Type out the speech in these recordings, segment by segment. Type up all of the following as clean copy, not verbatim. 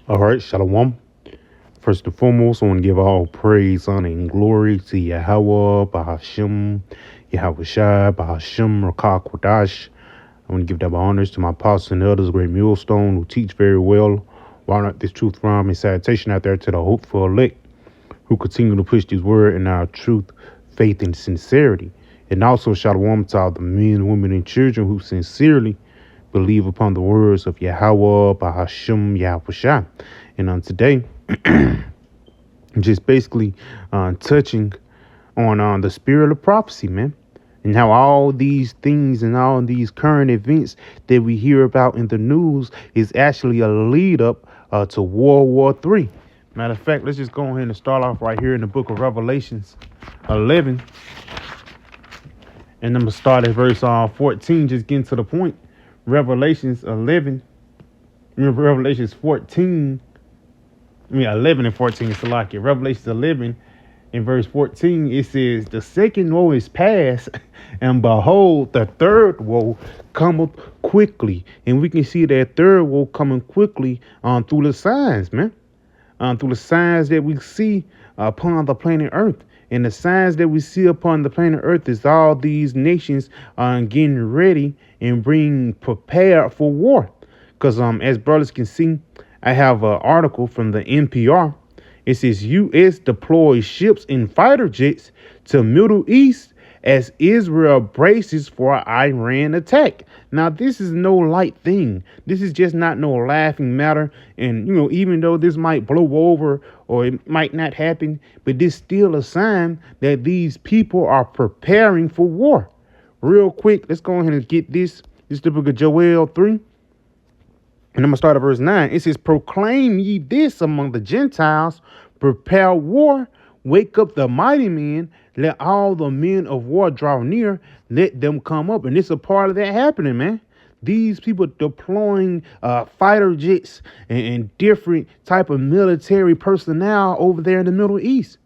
All right, Shalom. First and foremost, I want to give all praise, honor, and glory to Yahweh, Bahashim, Yahweh Shai, Bahashim, Rakah Kodash. I want to give double honors to my apostles and elders, great millstone, who teach very well, why not this truth from and salutation out there to the hopeful elect, who continue to push this word in our truth, faith, and sincerity. And also, Shalom to all the men, women, and children who sincerely believe upon the words of Yahweh, Bahashim, Yahweh Shai. And on today, just basically touching on the spirit of prophecy, man, and how all these things and all these current events that we hear about in the news is actually a lead up to World War III. Matter of fact, let's just go ahead and start off right here in the book of Revelations 11. And I'm going to start at verse 14, just getting to the point. Revelations 11, Revelations 14, 11 and 14 is Salakia. Revelations 11 in verse 14, it says, the second woe is past, and behold, the third woe cometh quickly. And we can see that third woe coming quickly through the signs, man. Through the signs that we see upon the planet Earth. And the signs that we see upon the planet Earth is all these nations getting ready and being prepared for war. Because as brothers can see, I have an article from the NPR. It says U.S. deploys ships and fighter jets to Middle East as Israel braces for Iran attack. Now, this is no light thing. This is just not no laughing matter. And, even though this might blow over or it might not happen, but this still a sign that these people are preparing for war. Real quick, let's go ahead and get this. This is the book of Joel 3. And I'm going to start at verse 9. It says, proclaim ye this among the Gentiles, prepare war, wake up the mighty men, let all the men of war draw near, let them come up. And it's a part of that happening, man. These people deploying fighter jets and different type of military personnel over there in the Middle East.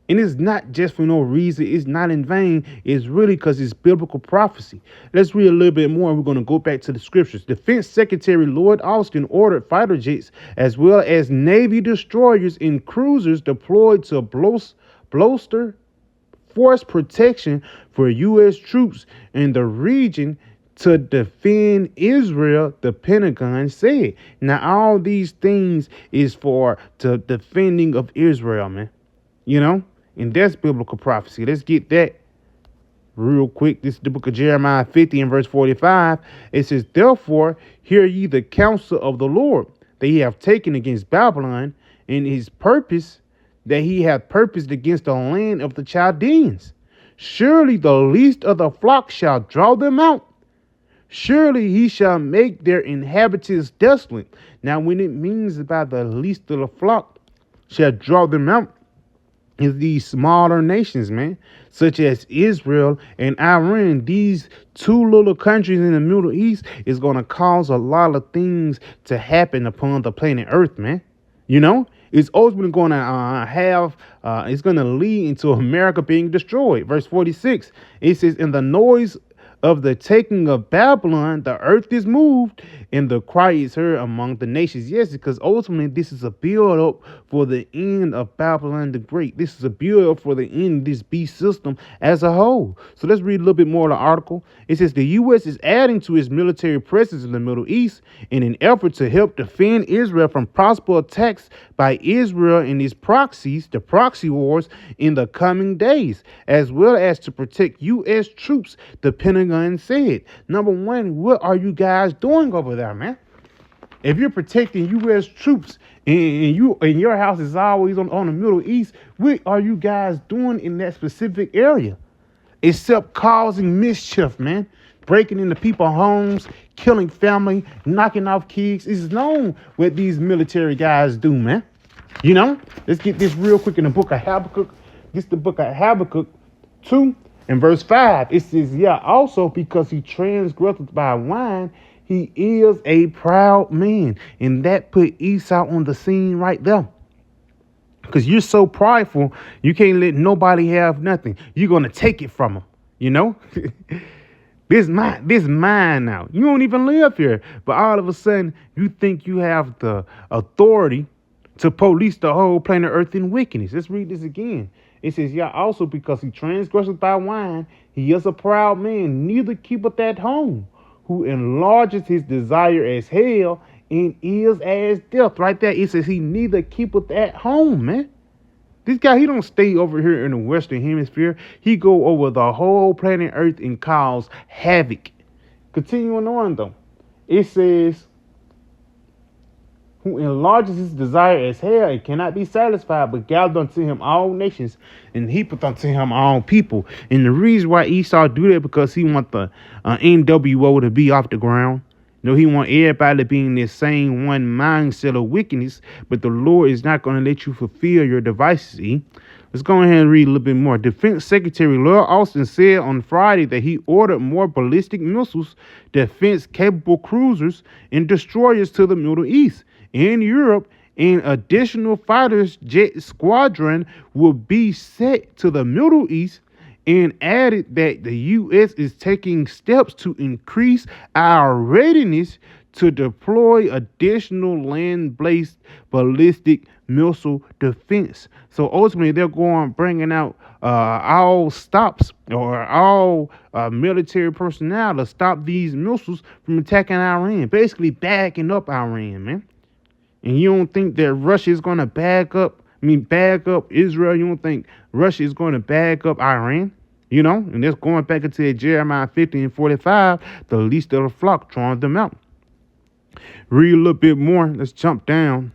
And it's not just for no reason. It's not in vain. It's really because it's biblical prophecy. Let's read a little bit more. We're going to go back to the scriptures. Defense Secretary Lloyd Austin ordered fighter jets as well as Navy destroyers and cruisers deployed to bolster force protection for U.S. troops in the region to defend Israel, the Pentagon said. Now, all these things is for the defending of Israel, man. And that's biblical prophecy. Let's get that real quick. This is the book of Jeremiah 50 and verse 45. It says, therefore, hear ye the counsel of the Lord that he hath taken against Babylon, and his purpose that he hath purposed against the land of the Chaldeans. Surely the least of the flock shall draw them out. Surely he shall make their inhabitants desolate. Now, when it means about the least of the flock shall draw them out, is these smaller nations, man, such as Israel and Iran. These two little countries in the Middle East is going to cause a lot of things to happen upon the planet Earth, man. It's ultimately going to it's going to lead into America being destroyed. Verse 46, it says, in the noise of the taking of Babylon, the earth is moved, and the cry is heard among the nations. Yes, because ultimately this is a build-up for the end of Babylon the Great. This is a build-up for the end of this beast system as a whole. So let's read a little bit more of the article. It says the U.S. is adding to its military presence in the Middle East in an effort to help defend Israel from possible attacks by Israel and its proxies, the proxy wars, in the coming days, as well as to protect U.S. troops, the Pentagon said. Number one, what are you guys doing over there, man? If you're protecting U.S. troops and your house is always on the Middle East, what are you guys doing in that specific area? Except causing mischief, man. Breaking into people's homes, killing family, knocking off kids. It's known what these military guys do, man. Let's get this real quick in the book of Habakkuk. This is the book of Habakkuk 2 and verse 5. It says, yeah, also because he transgressed by wine, he is a proud man. And that put Esau on the scene right there. Because you're so prideful, you can't let nobody have nothing. You're going to take it from them, This mine now. You don't even live here, but all of a sudden you think you have the authority to police the whole planet Earth in wickedness. Let's read this again. It says, "Yeah, also because he transgresseth thy wine, he is a proud man, neither keepeth at home, who enlarges his desire as hell and is as death." Right there, it says he neither keepeth at home, man. This guy, he don't stay over here in the Western Hemisphere. He go over the whole planet Earth and cause havoc. Continuing on though, it says, "Who enlarges his desire as hell and cannot be satisfied, but gathered unto him all nations and heapeth unto him all people." And the reason why Esau do that because he want the NWO to be off the ground. He want everybody to be in this same one mindset of wickedness, but the Lord is not going to let you fulfill your devices. Let's go ahead and read a little bit more. Defense Secretary Lloyd Austin said on Friday that he ordered more ballistic missiles, defense-capable cruisers, and destroyers to the Middle East. In Europe, an additional fighters jet squadron will be sent to the Middle East, and added that the U.S. is taking steps to increase our readiness to deploy additional land-based ballistic missile defense. So ultimately, they're bringing out all stops or all military personnel to stop these missiles from attacking Iran, basically backing up Iran, man. And you don't think that Russia is going to back up Israel? You don't think Russia is going to back up Iran? And that's going back into Jeremiah 50 and 45, the least of the flock drawing them out. Read a little bit more. Let's jump down.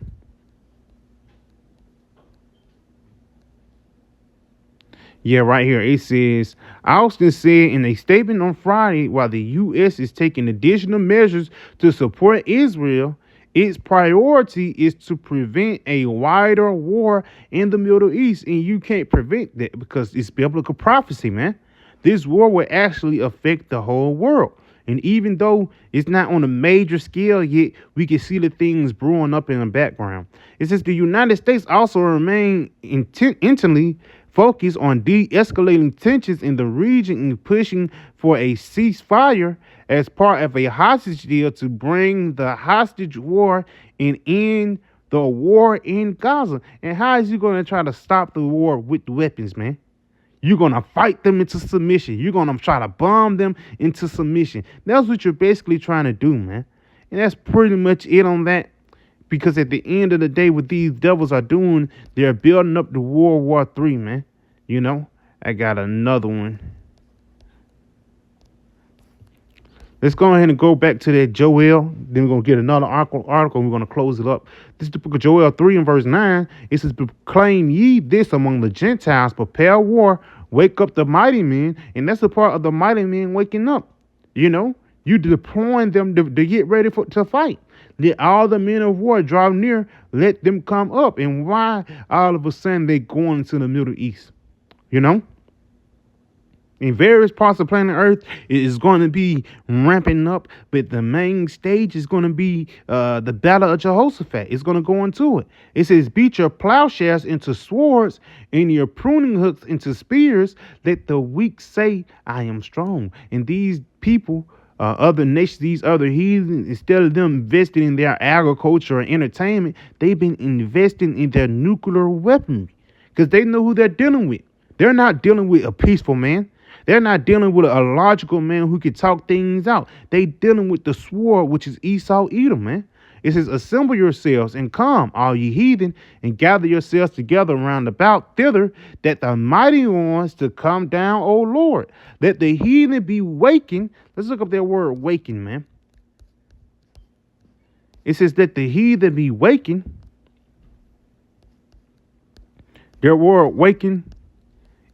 Yeah, right here. It says, Austin said in a statement on Friday, while the U.S. is taking additional measures to support Israel, its priority is to prevent a wider war in the Middle East. And you can't prevent that because it's biblical prophecy, man. This war will actually affect the whole world. And even though it's not on a major scale yet, we can see the things brewing up in the background. It says the United States also remain intently focused on de-escalating tensions in the region and pushing for a ceasefire as part of a hostage deal to bring the hostage war and end the war in Gaza. And how is you going to try to stop the war with weapons, man? You're going to fight them into submission. You're going to try to bomb them into submission. That's what you're basically trying to do, man. And that's pretty much it on that. Because at the end of the day, what these devils are doing, they're building up the World War III, man. I got another one. Let's go ahead and go back to that Joel. Then we're going to get another article and we're going to close it up. This is the book of Joel 3 and verse 9. It says, "Proclaim ye this among the Gentiles, prepare war, wake up the mighty men." And that's the part of the mighty men waking up. You deploying them to get ready to fight. Let all the men of war draw near, let them come up. And why all of a sudden they going to the Middle East? In various parts of planet Earth, it is going to be ramping up, but the main stage is going to be the Battle of Jehoshaphat. It's going to go into it. It says, "Beat your plowshares into swords and your pruning hooks into spears. Let the weak say, I am strong." And these people, other nations, these other heathens, instead of them investing in their agriculture or entertainment, they've been investing in their nuclear weaponry because they know who they're dealing with. They're not dealing with a peaceful man. They're not dealing with a logical man who can talk things out. They dealing with the sword, which is Esau Edom, man. It says, "Assemble yourselves and come, all ye heathen, and gather yourselves together round about thither, that the mighty ones to come down, O Lord. Let the heathen be wakened." Let's look up that word waken, man. It says, "Let the heathen be wakened." Their word waken.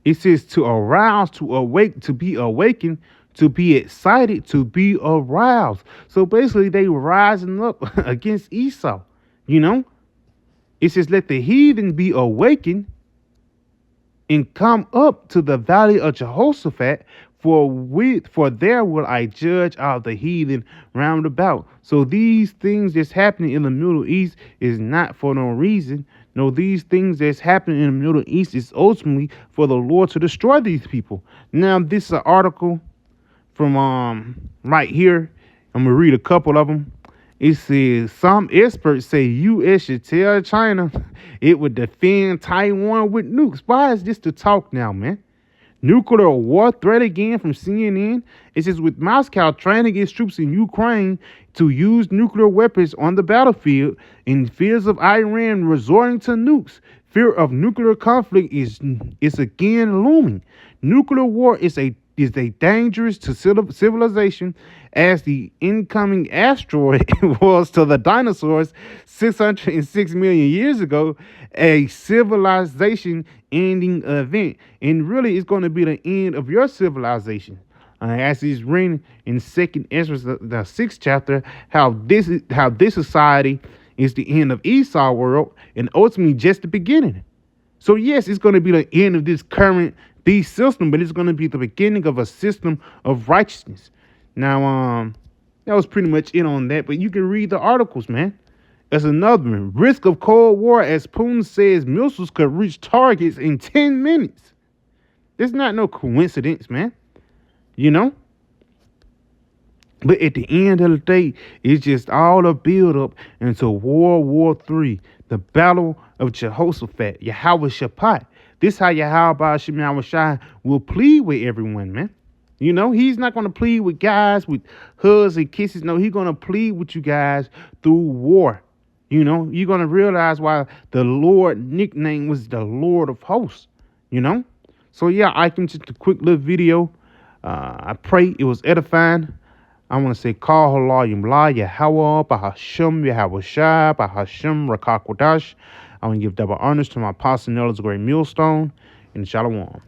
It says to arouse, to awake, to be awakened, to be excited, to be aroused. So basically they rising up against Esau, It says, "Let the heathen be awakened and come up to the valley of Jehoshaphat, for there will I judge all the heathen round about." So these things that's happening in the Middle East is not for no reason. No, these things that's happening in the Middle East is ultimately for the Lord to destroy these people. Now, this is an article from right here. I'm gonna read a couple of them. It says some experts say U.S. should tell China it would defend Taiwan with nukes. Why is this the talk now, man? Nuclear war threat again from CNN. It says with Moscow training its troops in Ukraine to use nuclear weapons on the battlefield, and fears of Iran resorting to nukes. Fear of nuclear conflict is again looming. Nuclear war is a dangerous to civilization as the incoming asteroid was to the dinosaurs 606 million years ago, a civilization ending event. And really, it's going to be the end of your civilization. As he's reading in Second Ezra, the 6th chapter, how this society is the end of Esau world and ultimately just the beginning. So yes, it's going to be the end of this current beast system, but it's going to be the beginning of a system of righteousness. Now, that was pretty much it on that, but you can read the articles, man. That's another one. Risk of Cold War as Putin says missiles could reach targets in 10 minutes. It's not no coincidence, man. You know? But at the end of the day, it's just all a build-up into World War III, the Battle of Jehoshaphat, Yahweh Shaphat. This how Yahweh Shemaiah Shai will plead with everyone, man. You know, he's not going to plead with guys with hugs and kisses. No, he's going to plead with you guys through war. You know, you're going to realize why the Lord nickname was the Lord of Hosts, you know. So, yeah, I can just a quick little video. I pray it was edifying. I want to say, Call Halal Yumla, Yahweh, Bahashim, Yahweh Shai, Bahashim, Rakakwadash. I want to give double honors to my apostle, Nellis Great Millstone, and Shalom.